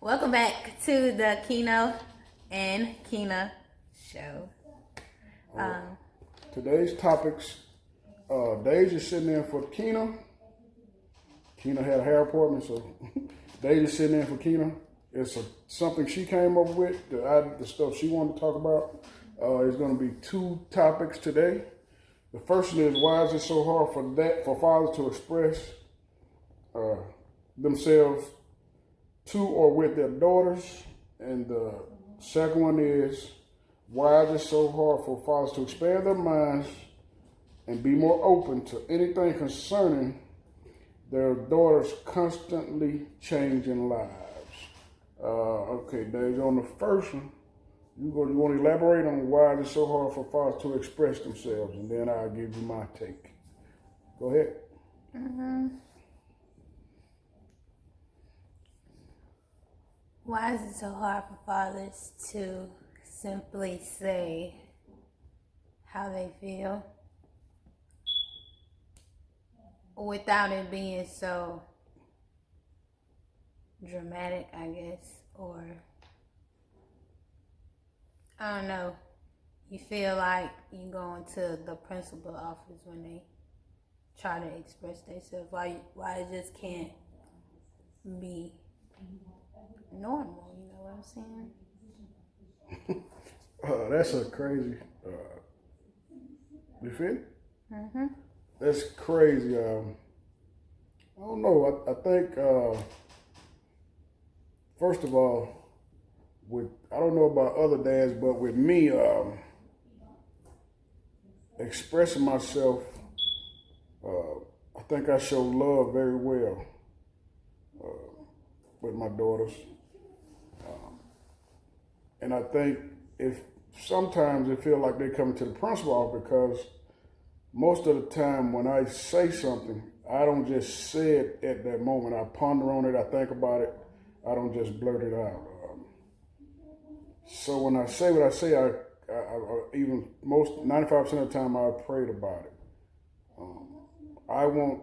Welcome back to the Kino and Kina show. Today's topics, Deja sitting in for Kina. Kina had a hair appointment, so Deja sitting in for Kina. It's something she came up with, the stuff she wanted to talk about. It's going to be two topics today. The first one is, why is it so hard for fathers to express themselves to or with their daughters? And the second one is, why is it so hard for fathers to expand their minds and be more open to anything concerning their daughters' constantly changing lives? Okay, Dave, on the first one, you want to elaborate on why it's so hard for fathers to express themselves, and then I'll give you my take. Go ahead. Why is it so hard for fathers to simply say how they feel without it being so dramatic, I guess, or I don't know. You feel like you go into the principal office when they try to express themselves. Why it just can't be normal? You know what I'm saying? That's a crazy. You feel it? That's crazy. I don't know. I think first of all, I don't know about other dads, but with me, expressing myself, I think I show love very well with my daughters. And I think if sometimes it feels like they come to the principal office, because most of the time when I say something, I don't just say it at that moment. I ponder on it, I think about it. I don't just blurt it out. So when I say what I say, I even most 95% of the time I prayed about it. I want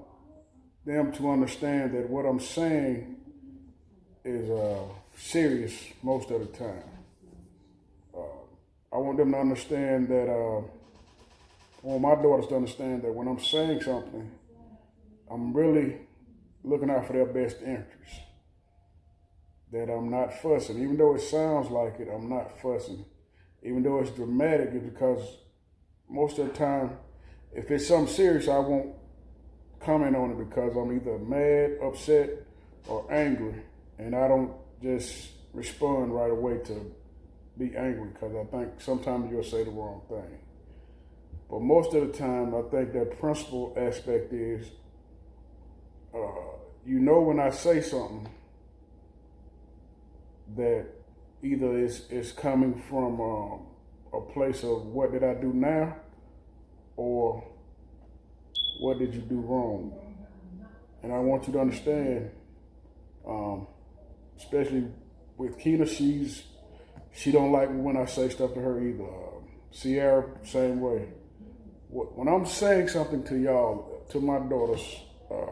them to understand that what I'm saying is serious most of the time. I want them to understand that, I want my daughters to understand that when I'm saying something, I'm really looking out for their best interests. That I'm not fussing. Even though it sounds like it, I'm not fussing. Even though it's dramatic, it's because most of the time, if it's something serious, I won't comment on it because I'm either mad, upset, or angry. And I don't just respond right away to be angry, because I think sometimes you'll say the wrong thing. But most of the time, I think that principal aspect is, when I say something, that either it's coming from a place of what did I do now, or what did you do wrong. And I want you to understand, especially with Kina, she don't like when I say stuff to her either. Sierra, same way. When I'm saying something to y'all, to my daughters,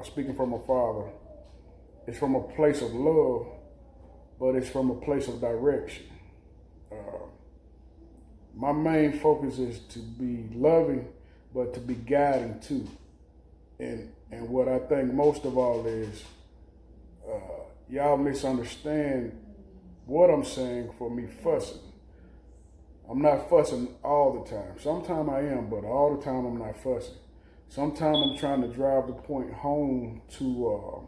speaking from a father, it's from a place of love, but it's from a place of direction. My main focus is to be loving, but to be guiding too. And what I think most of all is, y'all misunderstand what I'm saying for me fussing. I'm not fussing all the time. Sometimes I am, but all the time I'm not fussing. Sometimes I'm trying to drive the point home to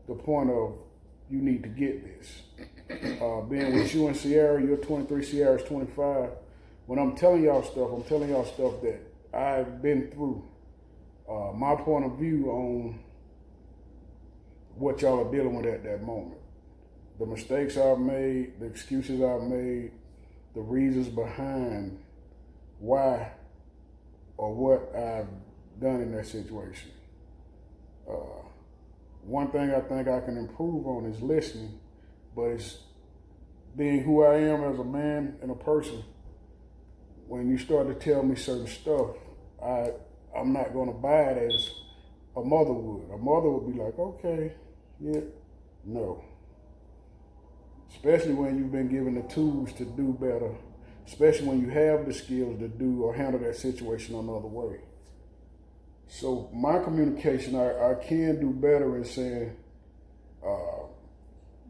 the point of, you need to get this. Being with you and Sierra, you're 23, Sierra's 25. When I'm telling y'all stuff that I've been through. My point of view on what y'all are dealing with at that moment. The mistakes I've made, the excuses I've made, the reasons behind why or what I've done in that situation. One thing I think I can improve on is listening, but it's being who I am as a man and a person. When you start to tell me certain stuff, I'm not going to buy it as a mother would. A mother would be like, okay, yeah, no. especially when you've been given the tools to do better, especially when you have the skills to do or handle that situation another way. So my communication, I can do better in saying,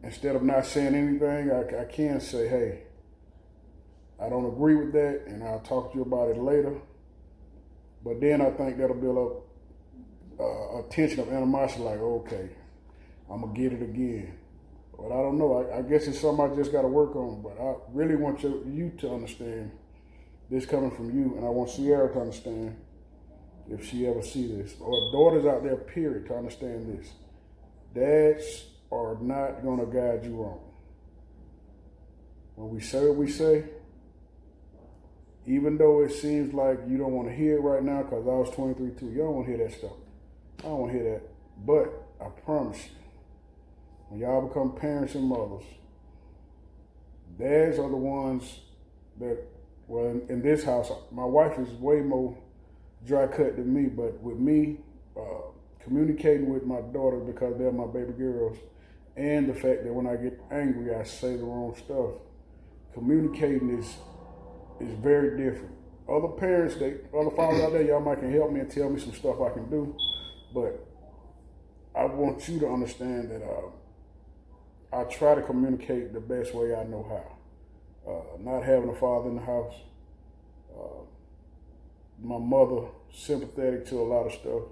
instead of not saying anything, I can say, hey, I don't agree with that, and I'll talk to you about it later. But then I think that'll build up a tension of animosity, like, okay, I'm going to get it again. But I don't know. I guess it's something I just got to work on. But I really want you to understand this coming from you, and I want Sierra to understand, if she ever see this, or daughters out there, period, to understand this. Dads are not going to guide you wrong. When we say what we say, even though it seems like you don't want to hear it right now, because I was 23 too, you don't want to hear that stuff. I don't want to hear that. But I promise you, when y'all become parents and mothers, dads are the ones that, well, in this house, my wife is way more dry cut than me, but with me, communicating with my daughter, because they're my baby girls, and the fact that when I get angry, I say the wrong stuff, communicating is very different. Other parents, other fathers out there, y'all might can help me and tell me some stuff I can do, but I want you to understand that I try to communicate the best way I know how. Not having a father in the house, my mother sympathetic to a lot of stuff.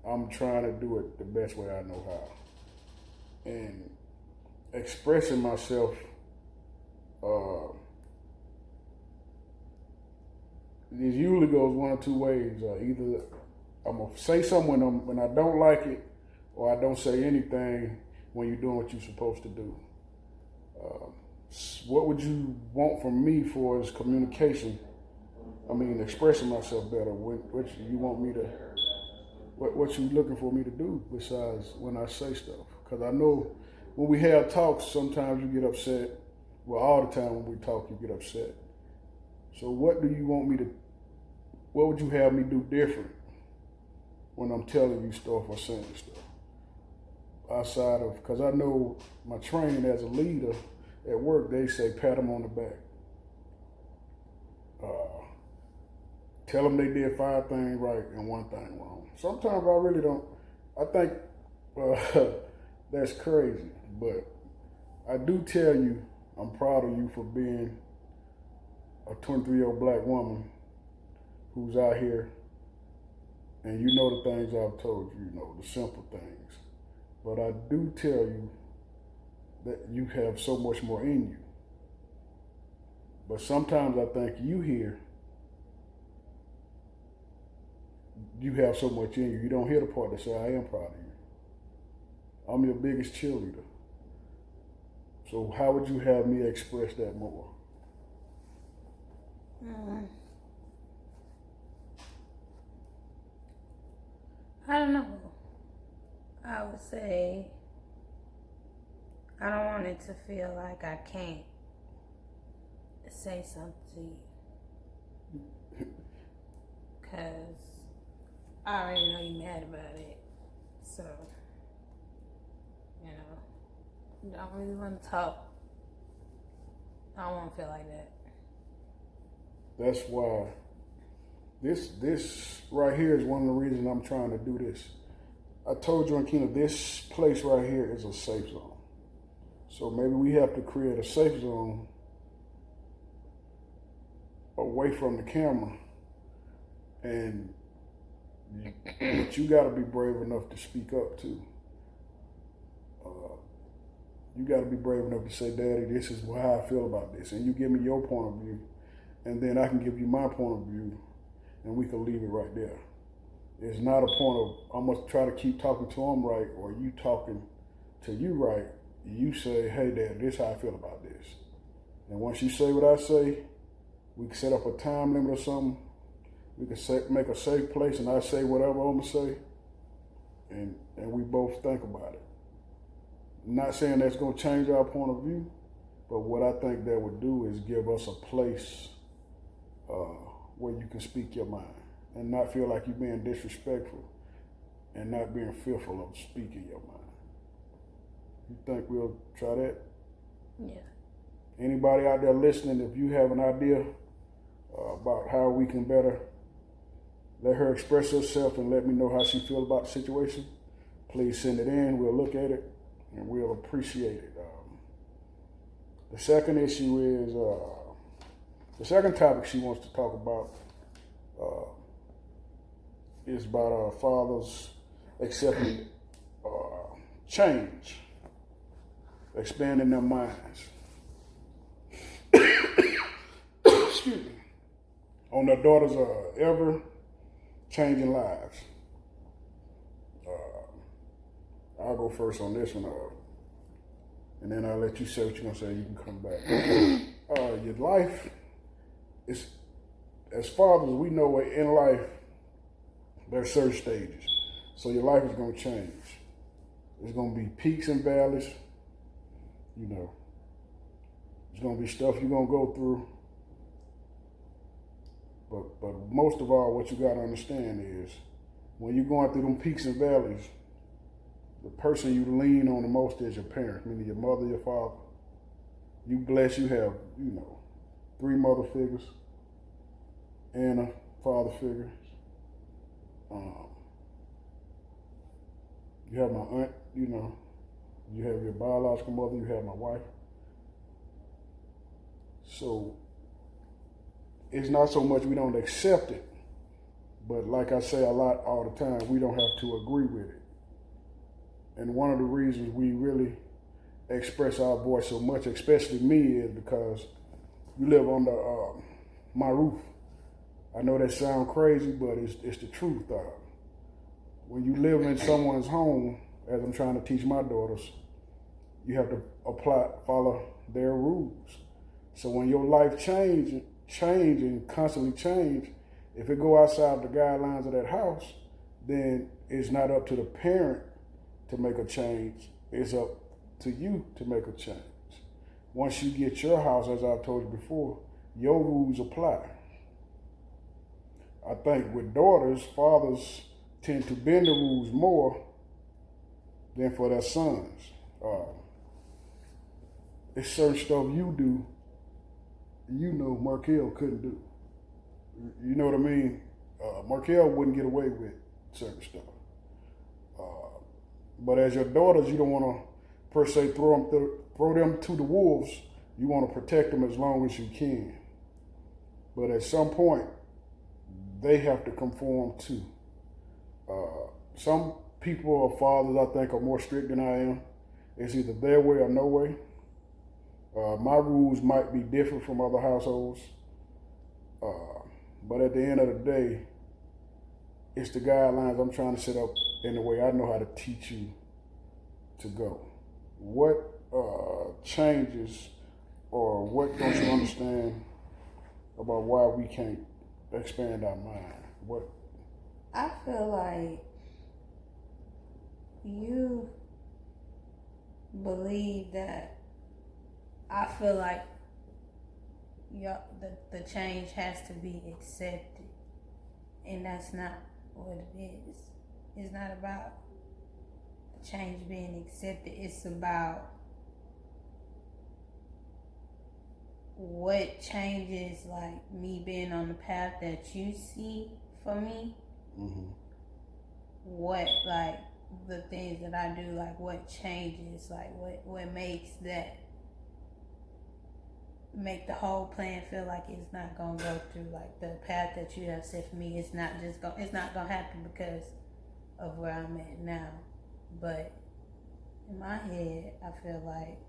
I'm trying to do it the best way I know how. And expressing myself, it usually goes one or two ways. Either I'm going to say something when I don't like it, or I don't say anything when you're doing what you're supposed to do. What would you want from me for is communication? I mean, expressing myself better. What you want me to, what you looking for me to do besides when I say stuff? Because I know when we have talks, sometimes you get upset. Well, all the time when we talk, you get upset. So what do you want me to, what would you have me do different when I'm telling you stuff or saying stuff? Outside of, because I know my training as a leader at work, they say pat them on the back. Tell them they did 5 things right and 1 thing wrong. Sometimes I really don't. I think that's crazy, but I do tell you I'm proud of you for being a 23-year-old black woman who's out here, and you know the things I've told you, the simple things. But I do tell you that you have so much more in you. But sometimes I think you have so much in you. You don't hear the part that say, I am proud of you. I'm your biggest cheerleader. So how would you have me express that more? I don't know. I would say I don't want it to feel like I can't say something to you. Because I already know you're mad about it. So, don't really want to talk. I don't want to feel like that. That's why this right here is one of the reasons I'm trying to do this. I told you, Ankina, this place right here is a safe zone. So maybe we have to create a safe zone away from the camera, but you got to be brave enough to speak up too. You got to be brave enough to say, Daddy, this is how I feel about this, and you give me your point of view, and then I can give you my point of view, and we can leave it right there. It's not a point of, I'm going to try to keep talking to him right, or you talking to you right. You say, hey, Dad, this is how I feel about this. And once you say what I say, we can set up a time limit or something. We can make a safe place, and I say whatever I'm going to say, and we both think about it. I'm not saying that's going to change our point of view, but what I think that would do is give us a place where you can speak your mind and not feel like you're being disrespectful and not being fearful of speaking your mind. You think we'll try that? Yeah. Anybody out there listening, if you have an idea about how we can better let her express herself and let me know how she feels about the situation, please send it in. We'll look at it and we'll appreciate it. The second issue is the second topic she wants to talk about is about our fathers accepting change, expanding their minds. Excuse me. On their daughters' ever changing lives. I'll go first on this one, and then I'll let you say what you're gonna say. You can come back. Your life is, as fathers, we know in life there's certain stages. So your life is gonna change. There's gonna be peaks and valleys. You know, there's gonna be stuff you're gonna go through. But most of all, what you gotta understand is when you're going through them peaks and valleys, the person you lean on the most is your parent, meaning your mother, your father. You blessed, you have, 3 mother figures and a father figure. You have my aunt, you have your biological mother, you have my wife. So it's not so much we don't accept it, but like I say a lot all the time, we don't have to agree with it. And one of the reasons we really express our voice so much, especially me, is because you live under my roof. I know that sounds crazy, but it's the truth. When you live in someone's home, as I'm trying to teach my daughters, you have to follow their rules. So when your life change and constantly change, if it go outside the guidelines of that house, then it's not up to the parent to make a change. It's up to you to make a change. Once you get your house, as I've told you before, your rules apply. I think with daughters, fathers tend to bend the rules more than for their sons. It's certain stuff you do, Markel couldn't do. You know what I mean? Markel wouldn't get away with certain stuff. But as your daughters, you don't want to, per se, throw them to the wolves. You want to protect them as long as you can. But at some point, they have to conform too. Some people or fathers, I think, are more strict than I am. It's either their way or no way. My rules might be different from other households. But at the end of the day, it's the guidelines I'm trying to set up in the way I know how to teach you to go. What changes or what don't you understand about why we can't expand our mind? What? I feel like you believe that. I feel like the change has to be accepted, and that's not what it is. It's not about the change being accepted. It's about what changes, like me being on the path that you see for me. Mm-hmm. What, like, the things that I do, like what changes, like what makes that, make the whole plan feel like it's not gonna go through, like the path that you have set for me. It's not gonna happen because of where I'm at now. But in my head, I feel like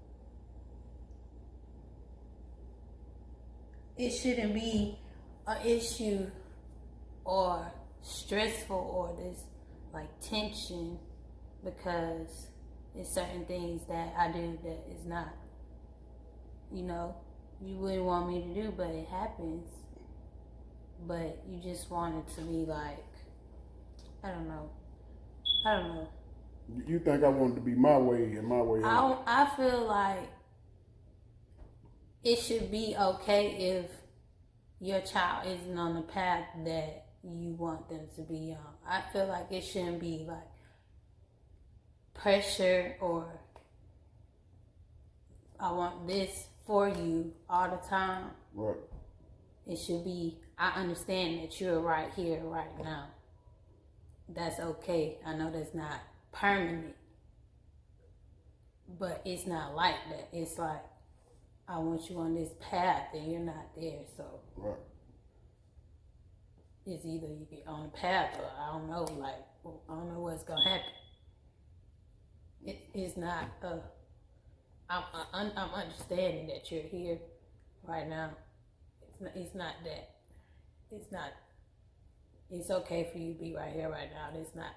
it shouldn't be an issue or stressful or this like tension, because it's certain things that I do that is not, you wouldn't want me to do, but it happens. But you just want it to be like, I don't know. You think I want it to be my way and my way only? I feel like it should be okay if your child isn't on the path that you want them to be on. I feel like it shouldn't be like pressure or I want this for you all the time. Right. It should be, I understand that you're right here, right now. That's okay. I know that's not permanent, but it's not like that. It's like, I want you on this path and you're not there. So Right. it's either you get on the path or I don't know, like, I don't know what's going to happen. It's not, I'm understanding that you're here right now. It's not that. It's okay for you to be right here, right now. It's not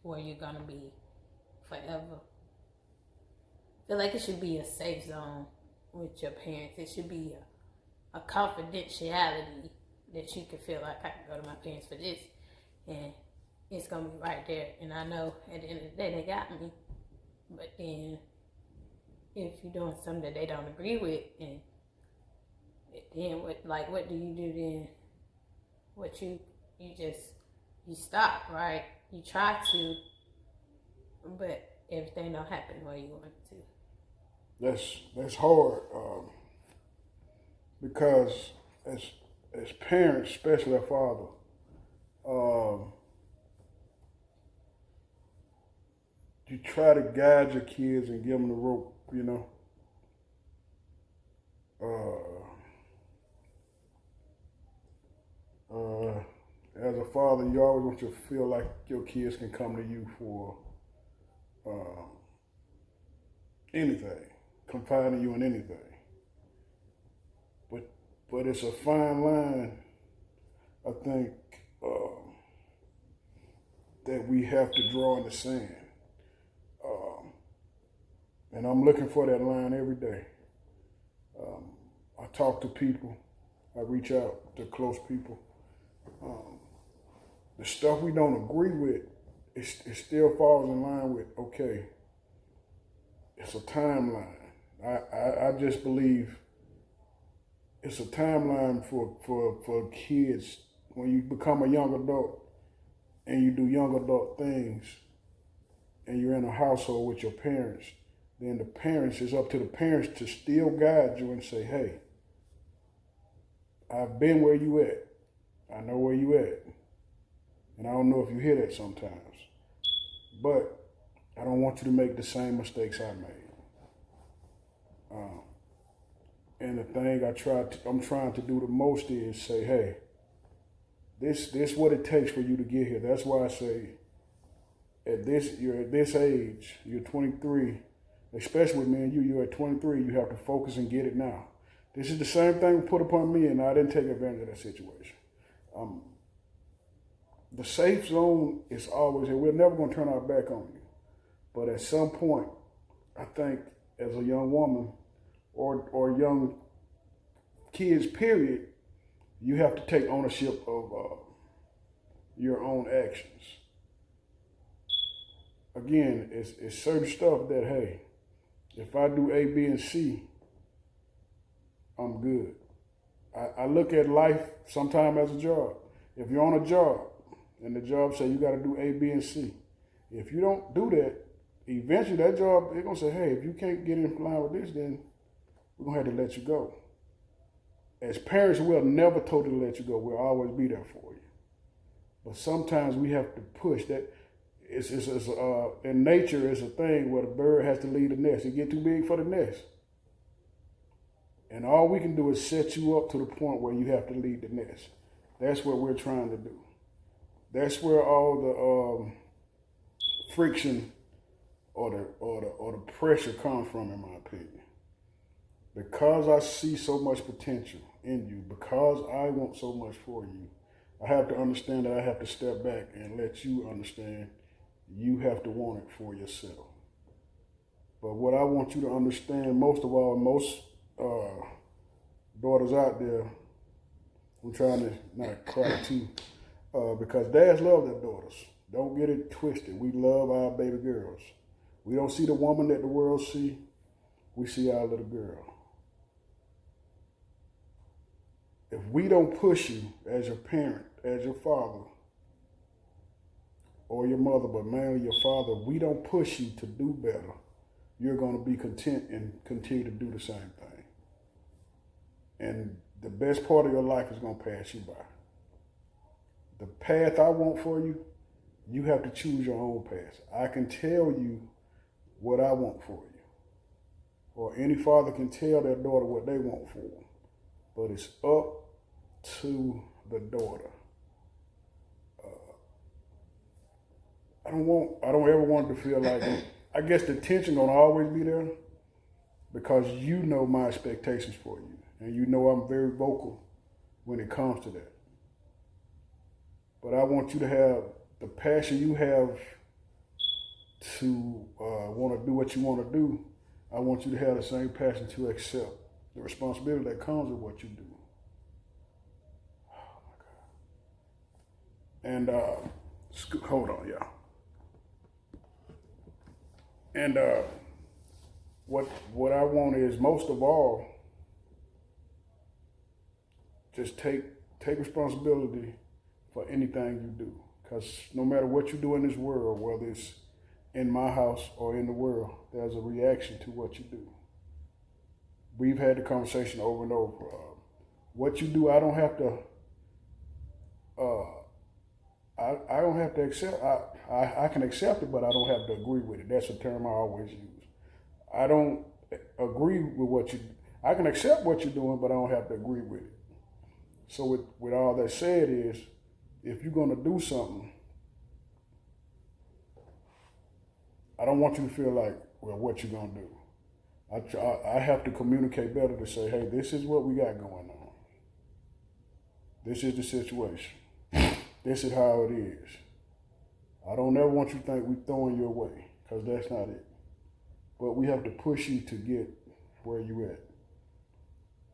where you're going to be forever. I feel like it should be a safe zone with your parents. It should be a confidentiality that you can feel like I can go to my parents for this and it's going to be right there. And I know at the end of the day they got me. But then if you're doing something that they don't agree with, and then what do you do then? What you stop, right? You try to, but everything don't happen the way you want it to. That's hard because as parents, especially a father, you try to guide your kids and give them the rope, you know. As a father, you always want to feel like your kids can come to you for anything, confide in you in anything. But it's a fine line, I think, that we have to draw in the sand. And I'm looking for that line every day. I talk to people. I reach out to close people. The stuff we don't agree with, it still falls in line with, okay, it's a timeline. I just believe it's a timeline for kids. When you become a young adult and you do young adult things and you're in a household with your parents, then it's up to the parents to still guide you and say, hey, I've been where you at. I know where you at. And I don't know if you hear that sometimes. But I don't want you to make the same mistakes I made. And the thing I'm trying to do the most is say, hey, this what it takes for you to get here. That's why I say, you're at this age, you're 23, especially with me and you're at 23, you have to focus and get it now. This is the same thing put upon me, and I didn't take advantage of that situation. The safe zone is always here. We're never going to turn our back on you. But at some point, I think as a young woman or young kids, period, you have to take ownership of your own actions. Again, it's certain stuff that, hey, if I do A, B, and C, I'm good. I look at life sometimes as a job. If you're on a job and the job say you got to do A, B, and C, if you don't do that, eventually that job, they're going to say, hey, if you can't get in line with this, then we're going to have to let you go. As parents, we'll never totally let you go. We'll always be there for you. But sometimes we have to push that. In nature, it's a thing where the bird has to leave the nest. It get too big for the nest. And all we can do is set you up to the point where you have to leave the nest. That's what we're trying to do. That's where all the friction or the pressure comes from, in my opinion. Because I see so much potential in you, because I want so much for you, I have to understand that I have to step back and let you understand you have to want it for yourself. But what I want you to understand most of all, most daughters out there, I'm trying to not cry too, because dads love their daughters. Don't get it twisted. We love our baby girls. We don't see the woman that the world see. We see our little girl. If we don't push you as your parent, as your father, or your mother, but mainly your father, we don't push you to do better, you're going to be content and continue to do the same thing. And the best part of your life is going to pass you by. The path I want for you, you have to choose your own path. I can tell you what I want for you. Or any father can tell their daughter what they want for them. But it's up to the daughter. I don't ever want to feel like, I guess the tension gonna always be there because you know my expectations for you. And you know I'm very vocal when it comes to that. But I want you to have the passion you have to want to do what you want to do. I want you to have the same passion to accept the responsibility that comes with what you do. Oh my God. And hold on, y'all. And what I want is, most of all, just take responsibility for anything you do. Because no matter what you do in this world, whether it's in my house or in the world, there's a reaction to what you do. We've had the conversation over and over. What you do, I don't have to. I don't have to accept. I can accept it, but I don't have to agree with it. That's a term I always use. I don't agree with what you. I can accept what you're doing, but I don't have to agree with it. So with all that said is, if you're gonna do something, I don't want you to feel like, well, what you gonna do? I have to communicate better to say, hey, this is what we got going on. This is the situation. This is how it is. I don't ever want you to think we're throwing you away, because that's not it. But we have to push you to get where you at.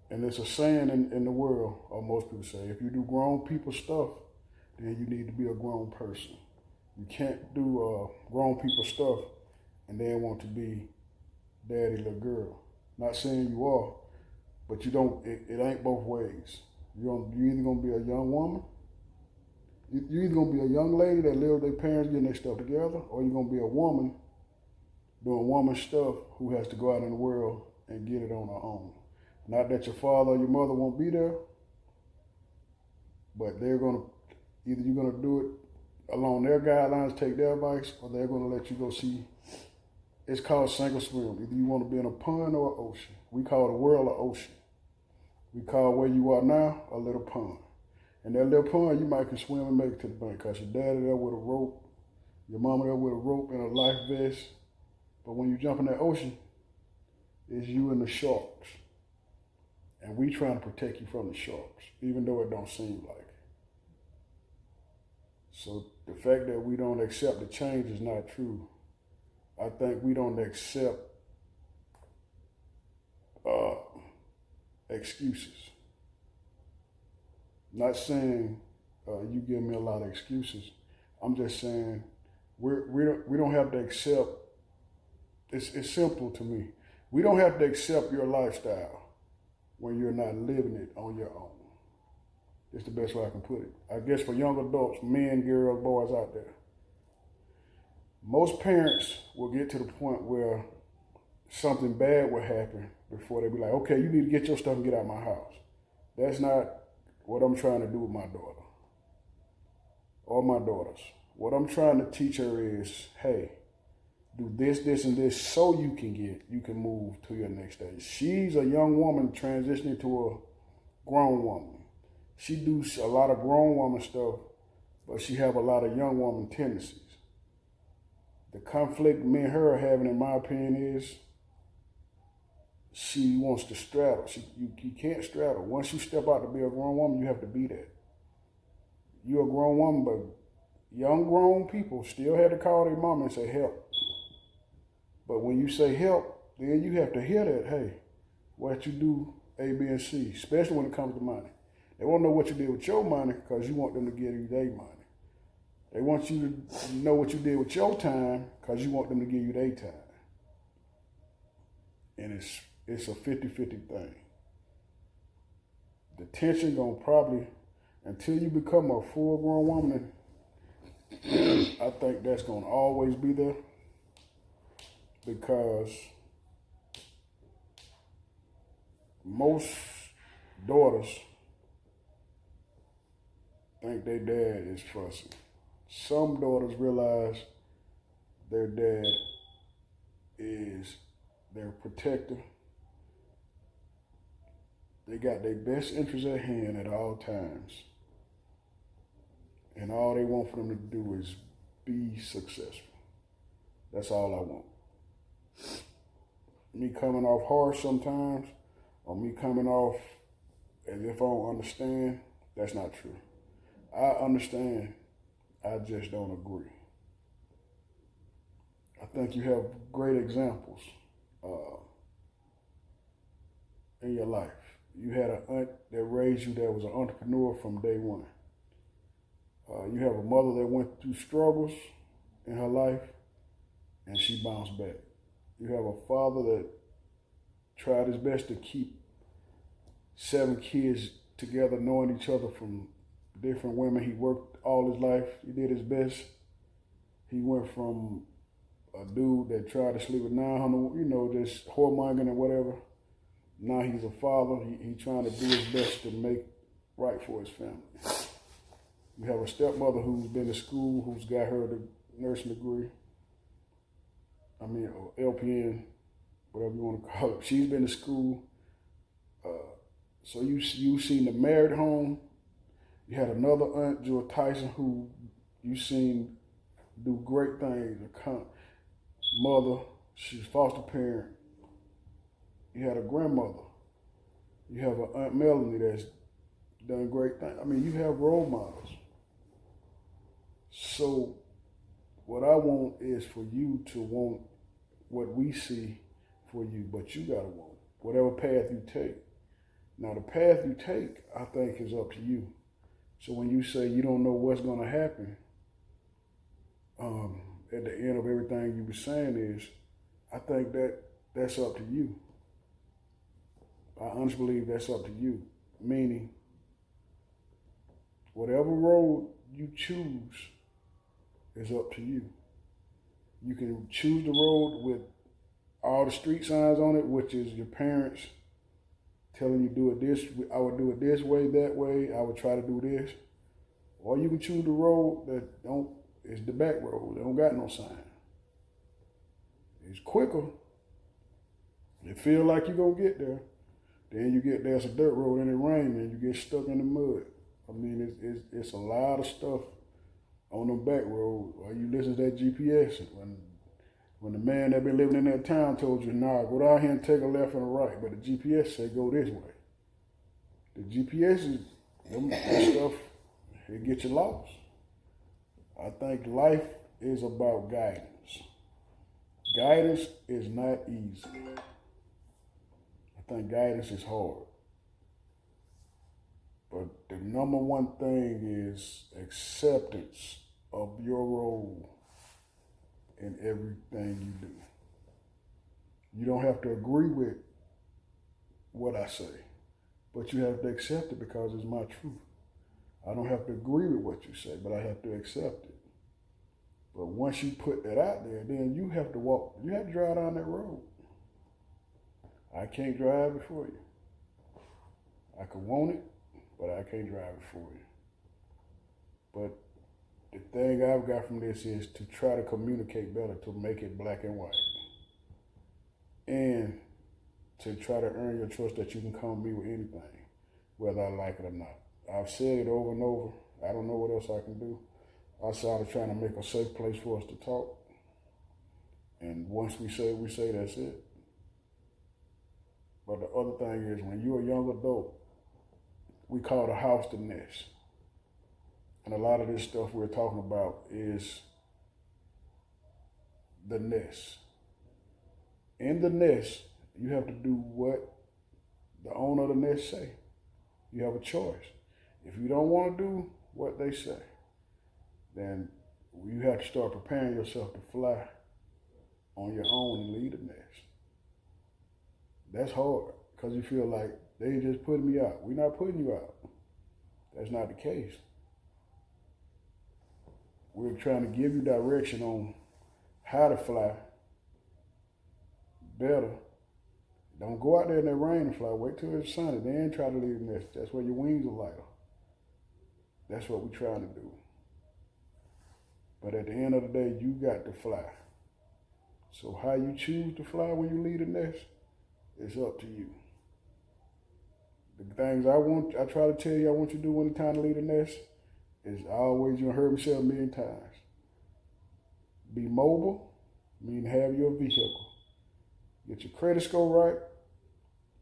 And there's a saying in the world, or most people say, if you do grown people stuff, then you need to be a grown person. You can't do grown people stuff and then want to be daddy little girl. Not saying you are, but you don't. It ain't both ways. You either gonna be a young woman, you either gonna be a young lady that live with their parents getting their stuff together, or you're gonna be a woman doing woman stuff who has to go out in the world and get it on her own. Not that your father or your mother won't be there, but they're gonna, either you're gonna do it along their guidelines, take their advice, or they're gonna let you go see. It's called sink or swim. Either you want to be in a pond or an ocean. We call the world an ocean. We call where you are now a little pond. And that little pond, you might can swim and make it to the bank, because your daddy there with a rope, your mama there with a rope and a life vest. But when you jump in that ocean, it's you and the sharks. And we trying to protect you from the sharks, even though it don't seem like it. So the fact that we don't accept the change is not true. I think we don't accept excuses. Not saying you give me a lot of excuses. I'm just saying we don't have to accept. It's simple to me. We don't have to accept your lifestyle when you're not living it on your own. It's the best way I can put it. I guess for young adults, men, girls, boys out there, most parents will get to the point where something bad will happen before they be like, okay, you need to get your stuff and get out of my house. That's not what I'm trying to do with my daughter or my daughters. What I'm trying to teach her is, hey, do this, this, and this so you can move to your next stage. She's a young woman transitioning to a grown woman. She do a lot of grown woman stuff, but she have a lot of young woman tendencies. The conflict me and her are having, in my opinion, is she wants to straddle. You can't straddle. Once you step out to be a grown woman, you have to be that. You're a grown woman, but young grown people still had to call their mama and say, help. But when you say help, then you have to hear that, hey, what you do, A, B, and C, especially when it comes to money. They won't know what you did with your money because you want them to give you their money. They want you to know what you did with your time because you want them to give you their time. And it's a 50-50 thing. The tension gonna probably, until you become a full-grown woman, I think that's gonna always be there, because most daughters think their dad is fussy. Some daughters realize their dad is their protector. They got their best interests at hand at all times. And all they want for them to do is be successful. That's all I want. Me coming off harsh sometimes, or me coming off as if I don't understand, that's not true. I understand, I just don't agree. I think you have great examples in your life. You had an aunt that raised you that was an entrepreneur from day one. You have a mother that went through struggles in her life and she bounced back. You have a father that tried his best to keep 7 kids together, knowing each other from different women. He worked all his life. He did his best. He went from a dude that tried to sleep with 900, just whoremongering and whatever. Now he's a father. He trying to do his best to make right for his family. You have a stepmother who's been to school, who's got her nursing degree. Or LPN, whatever you want to call it. She's been to school. So you seen the married home. You had another aunt, Joy Tyson, who you seen do great things. Mother, she's foster parent. You had a grandmother. You have an Aunt Melanie that's done great things. You have role models. So what I want is for you to want what we see for you, but you gotta want whatever path you take. Now the path you take, I think, is up to you. So when you say you don't know what's gonna happen, at the end of everything you were saying is, I think that's up to you. I honestly believe that's up to you. Meaning, whatever road you choose is up to you. You can choose the road with all the street signs on it, which is your parents telling you do it this, I would do it this way, that way, I would try to do this. Or you can choose the road that is the back road, they don't got no sign. It's quicker. You feel like you're gonna get there. Then you get there, it's a dirt road and it rains and you get stuck in the mud. It's a lot of stuff on the back road. Or you listen to that GPS. When the man that been living in that town told you, nah, go down here and take a left and a right, but the GPS say go this way. The GPS is that stuff, it gets you lost. I think life is about guidance. Guidance is not easy. I think guidance is hard. But the number one thing is acceptance of your role in everything you do. You don't have to agree with what I say, but you have to accept it because it's my truth. I don't have to agree with what you say, but I have to accept it. But once you put that out there, then you have to drive down that road. I can't drive it for you. I could want it, but I can't drive it for you. But the thing I've got from this is to try to communicate better, to make it black and white. And to try to earn your trust that you can come to me with anything, whether I like it or not. I've said it over and over. I don't know what else I can do outside of trying to make a safe place for us to talk. And once we say, that's it. But the other thing is, when you're a young adult, we call the house the nest. And a lot of this stuff we're talking about is the nest. In the nest, you have to do what the owner of the nest say. You have a choice. If you don't want to do what they say, then you have to start preparing yourself to fly on your own and leave the nest. That's hard because you feel like they just putting me out. We're not putting you out. That's not the case. We're trying to give you direction on how to fly better Don't go out there in that rain and fly. Wait till it's sunny, then try to leave the nest. That's where your wings are lighter. That's what we're trying to do. But at the end of the day, you got to fly. So how you choose to fly when you leave the nest, it's up to you. The things I try to tell you I want you to do when it's time to leave the nest is always, you heard me say a million times. Be mobile, meaning have your vehicle. Get your credit score right,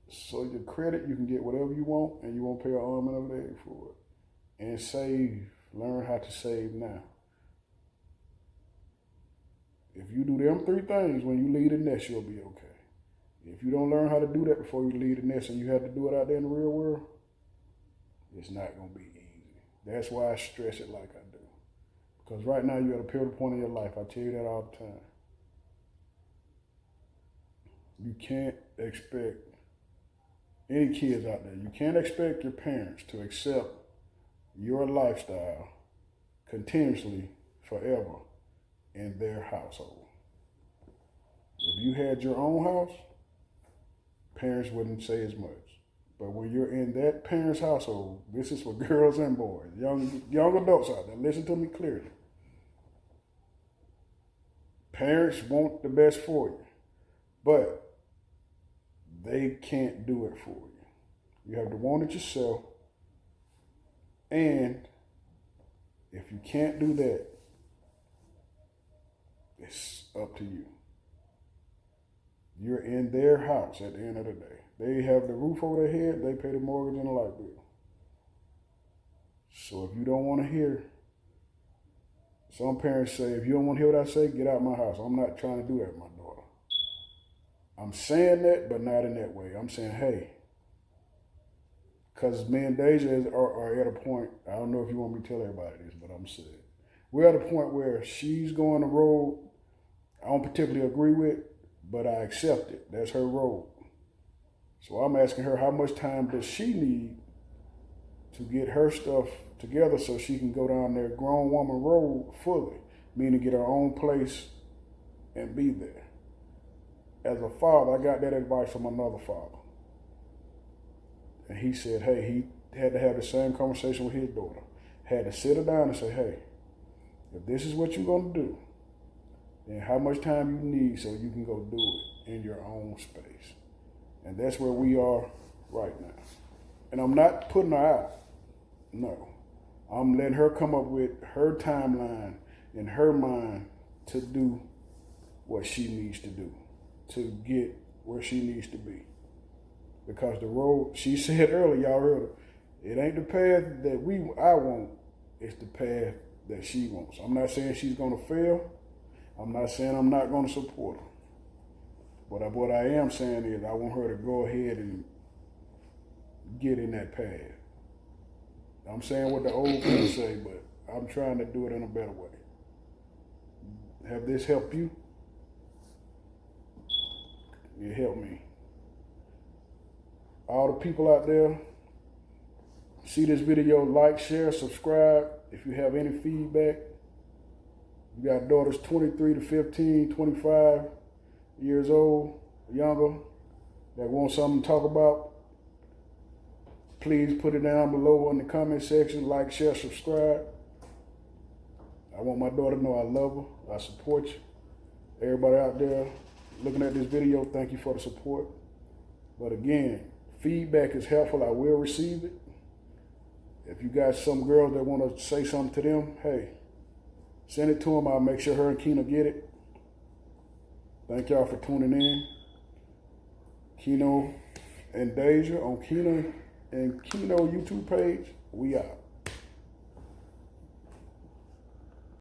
so your credit, you can get whatever you want and you won't pay an arm and a leg for it. And save, learn how to save now. If you do them 3 things when you leave the nest, you'll be okay. If you don't learn how to do that before you leave the nest and you have to do it out there in the real world, it's not going to be easy. That's why I stress it like I do. Because right now you're at a pivotal point in your life. I tell you that all the time. You can't expect any kids out there, you can't expect your parents to accept your lifestyle continuously forever in their household. If you had your own house, parents wouldn't say as much. But when you're in that parent's household, this is for girls and boys, young adults out there, listen to me clearly. Parents want the best for you, but they can't do it for you. You have to want it yourself. And if you can't do that, it's up to you. You're in their house at the end of the day. They have the roof over their head, they pay the mortgage and the light bill. So if you don't want to hear, some parents say, if you don't want to hear what I say, get out of my house. I'm not trying to do that with my daughter. I'm saying that, but not in that way. I'm saying, hey, because me and Deja are at a point, I don't know if you want me to tell everybody this, but I'm saying, we're at a point where she's going the road I don't particularly agree with, but I accept it. That's her road. So I'm asking her, how much time does she need to get her stuff together so she can go down their grown woman road fully, meaning get her own place and be there. As a father, I got that advice from another father. And he said, hey, he had to have the same conversation with his daughter. Had to sit her down and say, hey, if this is what you're going to do, then how much time you need so you can go do it in your own space. And that's where we are right now. And I'm not putting her out. No. I'm letting her come up with her timeline in her mind to do what she needs to do, to get where she needs to be. Because the road, she said earlier, y'all heard her, it ain't the path that I want, it's the path that she wants. I'm not saying she's going to fail. I'm not saying I'm not going to support her. But what I am saying is I want her to go ahead and get in that path. I'm saying what the old people say, but I'm trying to do it in a better way. Have this helped you? It helped me. All the people out there, see this video, like, share, subscribe. If you have any feedback, you got daughters 23 to 15, 25 years old, younger, that want something to talk about, please put it down below in the comment section. Like, share, subscribe. I want my daughter to know I love her. I support you. Everybody out there looking at this video, thank you for the support. But again, feedback is helpful. I will receive it. If you got some girls that want to say something to them, hey, send it to them. I'll make sure her and Keena get it. Thank y'all for tuning in. Keno and Deja on Keena and Keno YouTube page. We out.